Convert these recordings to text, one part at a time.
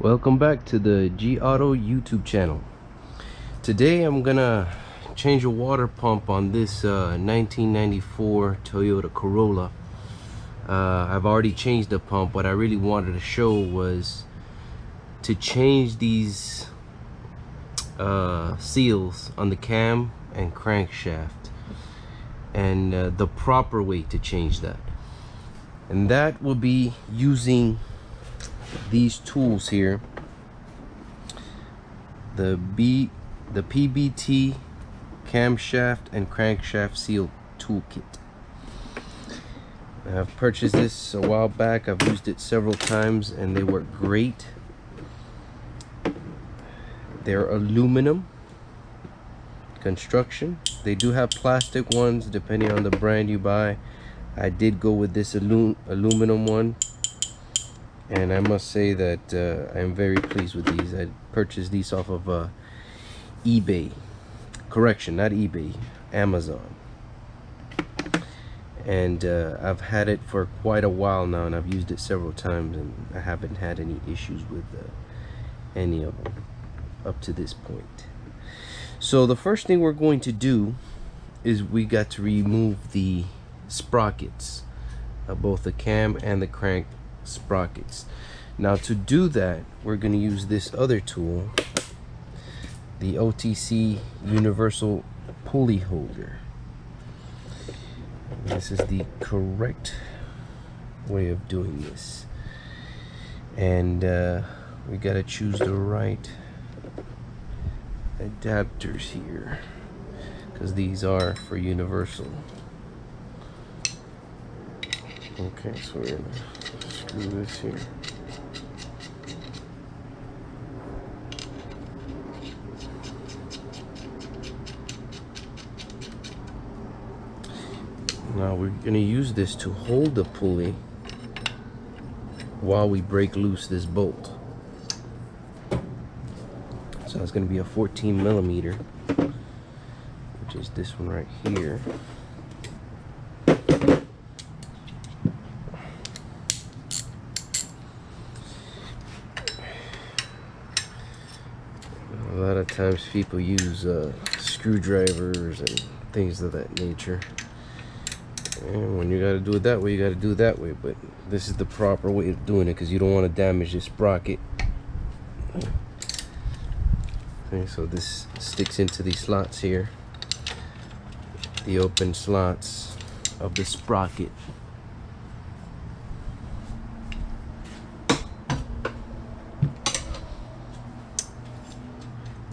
Welcome back to the G Auto YouTube channel. Today I'm gonna change a water pump on this 1994 Toyota Corolla. I've already changed the pump. What I really wanted to show was to change these seals on the cam and crankshaft, and the proper way to change that. And that will be using these tools here, the PBT camshaft and crankshaft seal toolkit. I've purchased this a while back. I've used it several times and they work great. They're aluminum construction. They do have plastic ones depending on the brand you buy. I did go with this aluminum one, and I must say that I am very pleased with these. I purchased these off of eBay. Correction, not eBay, Amazon. And I've had it for quite a while now, and I've used it several times, and I haven't had any issues with any of them up to this point. So the first thing we're going to do is we got to remove the sprockets, both the cam and the crank sprockets. Now to do that, we're going to use this other tool, the OTC universal pulley holder. This is the correct way of doing this, and we got to choose the right adapters here, because these are for universal. Okay, so we're gonna screw this here. Now we're gonna use this to hold the pulley while we break loose this bolt. So it's gonna be a 14 millimeter, which is this one right here. A lot of times people use screwdrivers and things of that nature, and when you got to do it that way, you got to do it that way. But this is the proper way of doing it, because you don't want to damage this sprocket. Okay, so this sticks into these slots here, the open slots of the sprocket.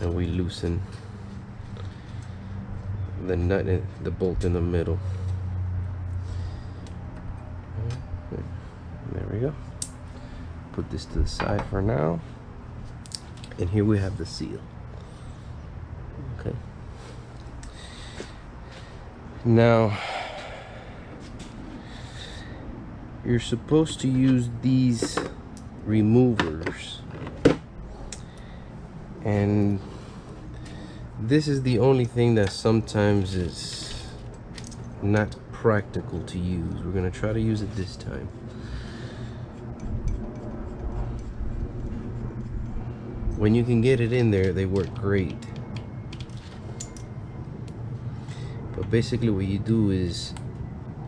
And we loosen the nut and the bolt in the middle. There we go. Put this to the side for now. And here we have the seal. Okay. Now, you're supposed to use these removers, and this is the only thing that sometimes is not practical to use. We're going to try to use it this time. When you can get it in there, they work great. But basically what you do is,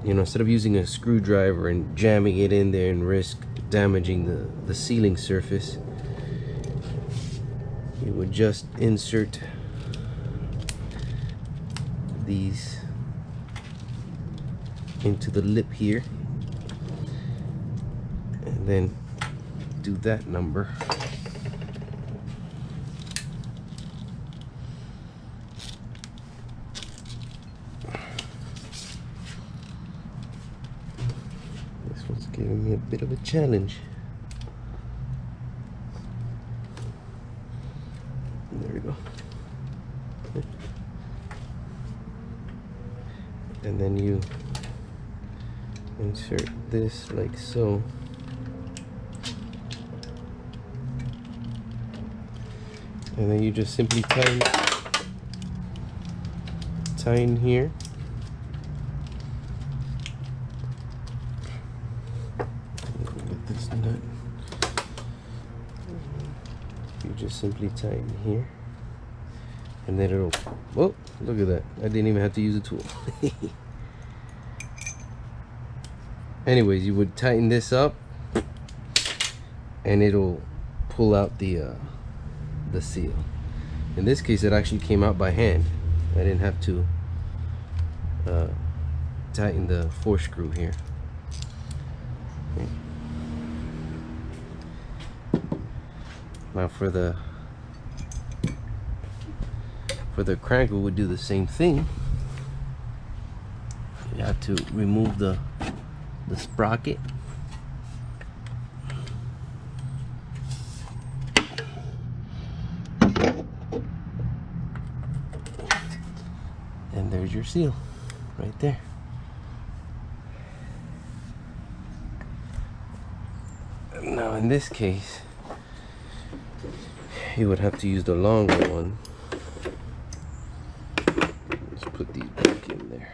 you know, instead of using a screwdriver and jamming it in there and risk damaging the sealing surface, you would just insert these into the lip here, and then do that number. This one's giving me a bit of a challenge. There we go. And then you insert this like so. And then you just simply tie in here. Get this nut You just simply tighten here, and then it'll, oh, look at that, I didn't even have to use a tool. Anyways, you would tighten this up and it'll pull out the seal. In this case, it actually came out by hand. I didn't have to tighten the 4-screw here. Okay. Now for the crank, we would do the same thing. You have to remove the sprocket. And there's your seal right there. Now in this case, you would have to use the longer one. Let's put these back in there.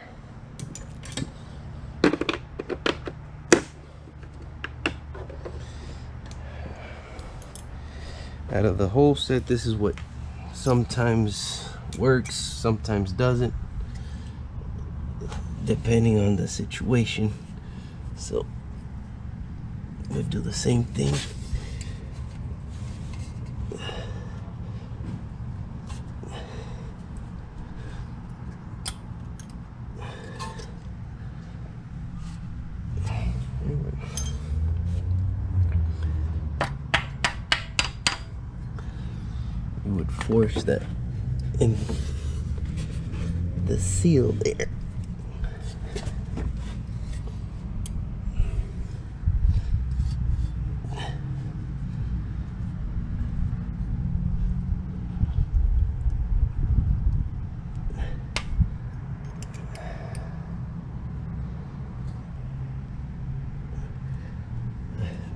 Out of the whole set, this is what sometimes works, sometimes doesn't, depending on the situation. So we'll do the same thing. You would force that in the seal there.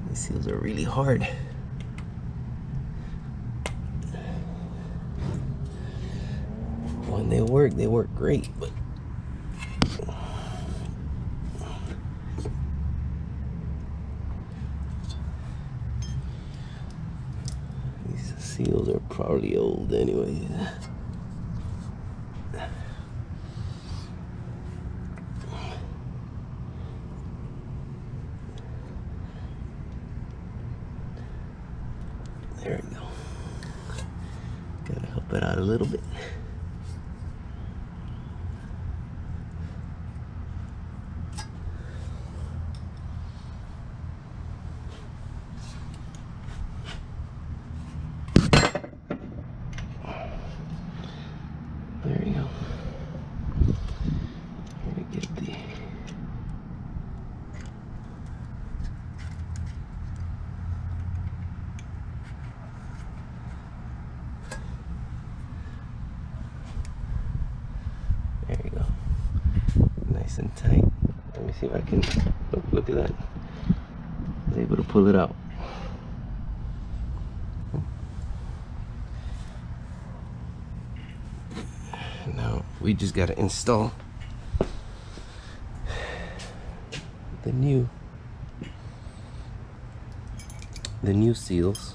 These seals are really hard. When they work great, but these seals are probably old anyway. There we go. Gotta help it out a little bit. There you go. Let me get the there you go. Nice and tight. Let me see if I can look at that. I was able to pull it out. Now we just got to install the new seals.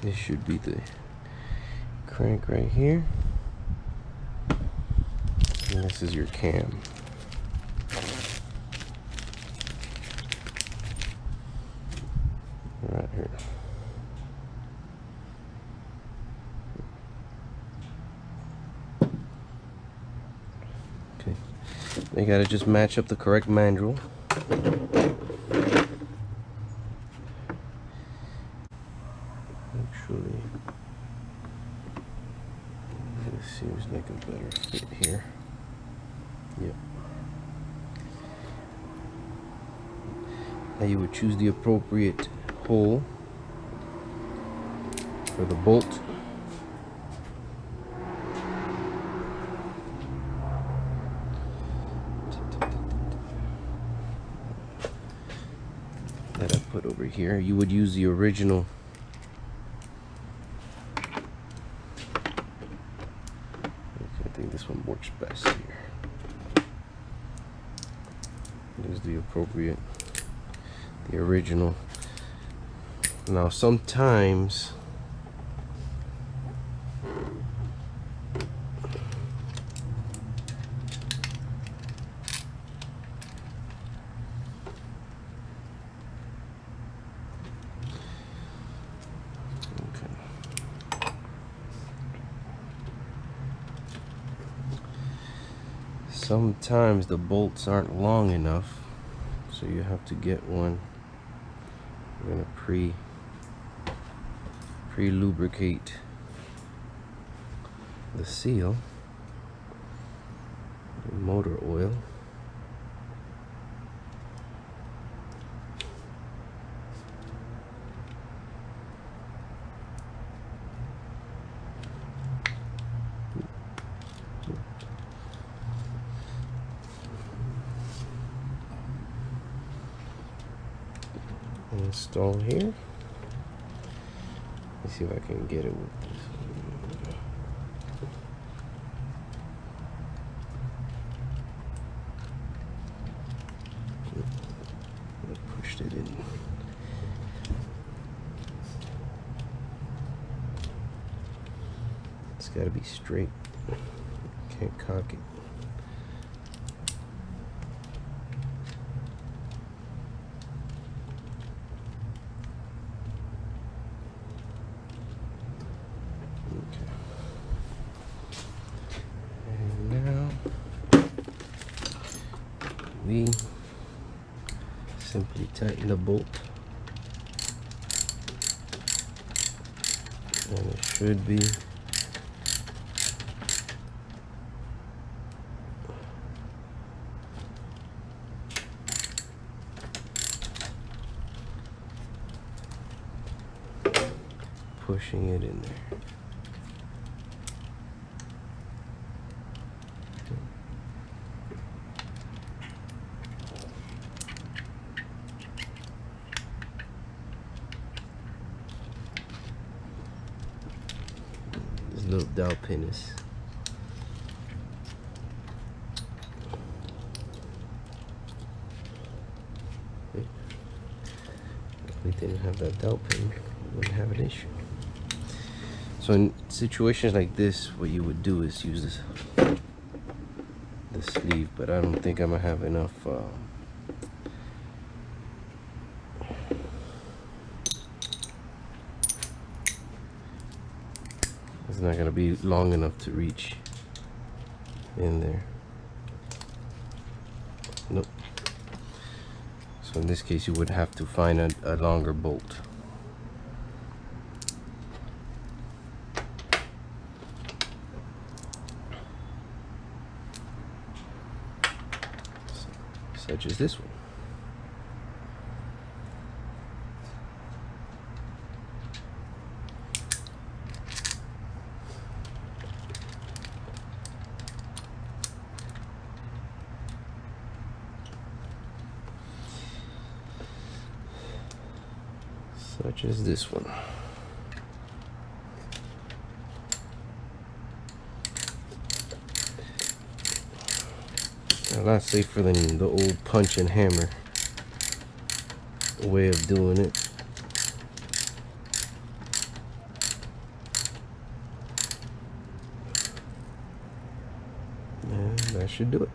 This should be the crank right here, and this is your cam. Right here. Okay, they gotta just match up the correct mandrel. Actually, this seems like a better fit here. Yep. Now you would choose the appropriate hole for the bolt. here, you would use the original I think this one works best here. Use the original. Now sometimes sometimes the bolts aren't long enough, so you have to get one. We're gonna pre-lubricate the seal, motor oil. Install here. Let's see if I can get it with this. I pushed it in. It's got to be straight. Can't cock it. We simply tighten the bolt, and it should be pushing it in there. Little dowel pin is if we didn't have that dowel pin, we wouldn't have an issue. So in situations like this, what you would do is use the sleeve, but I don't think I'm gonna have enough it's not gonna be long enough to reach in there. Nope. So in this case, you would have to find a longer bolt. Such as this one. Such as this one. A lot safer than the old punch and hammer way of doing it. And that should do it.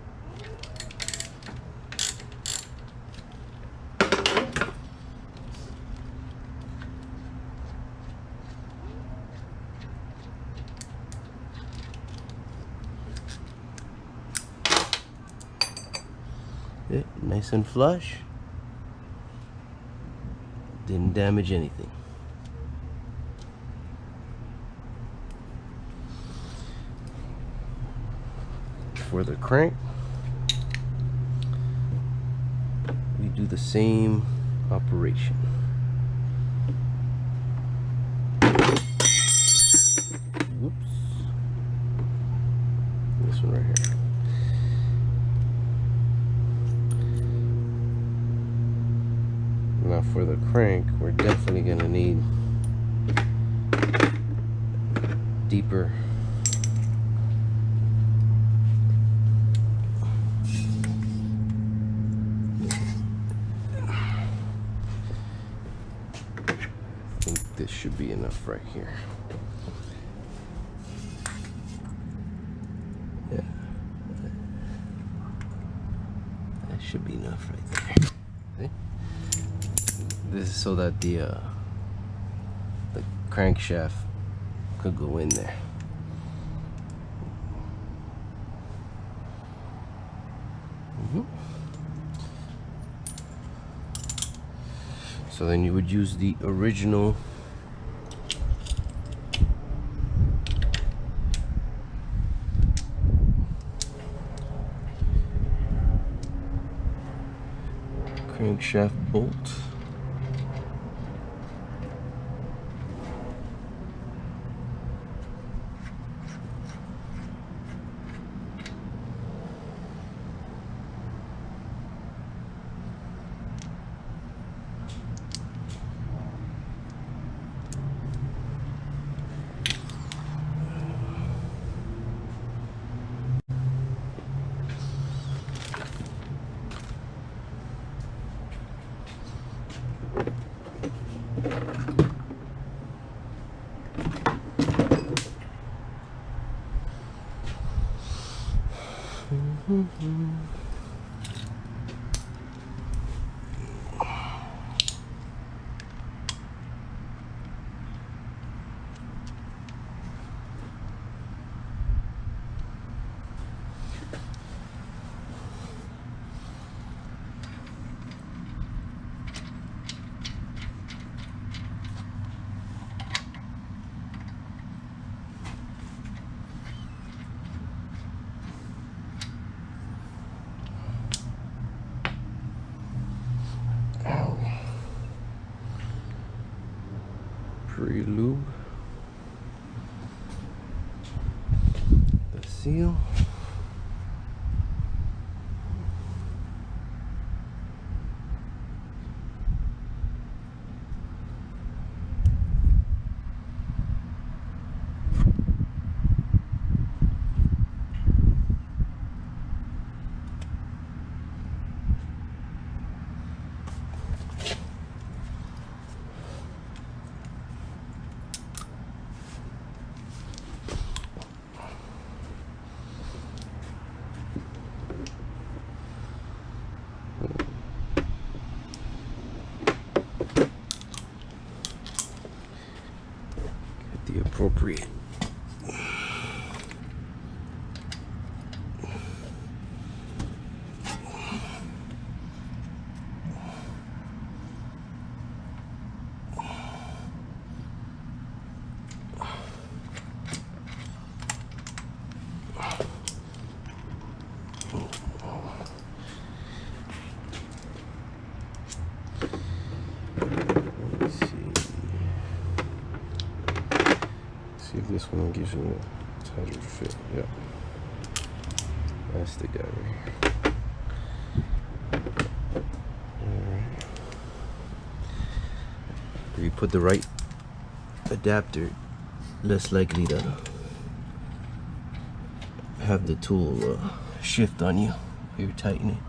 Nice and flush. Didn't damage anything. For the crank, we do the same operation. Whoops. This one right here. Now for the crank, we're definitely gonna need deeper this should be enough right here. Yeah, that should be enough right there. See? This is so that the crankshaft could go in there. So then you would use the original crankshaft bolt. Pre-lube the seal. The appropriate if this one gives you a tighter fit. Yep, that's the guy right here. Alright, if you put the right adapter, less likely to have the tool shift on you while you're tightening.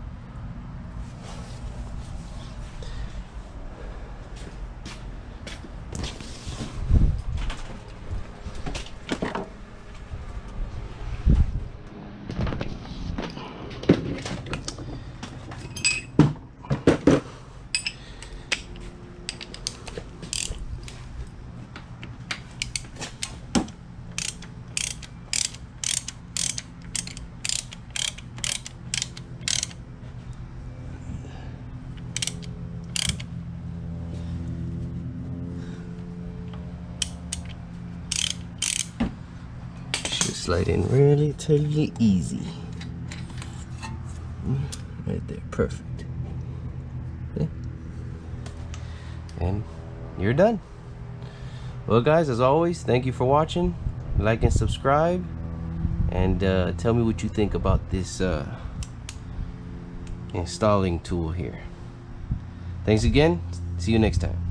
Slide in relatively easy. Right there, perfect. Okay. And you're done. Well guys, as always, thank you for watching. Like and subscribe, and tell me what you think about this installing tool here. Thanks again. See you next time.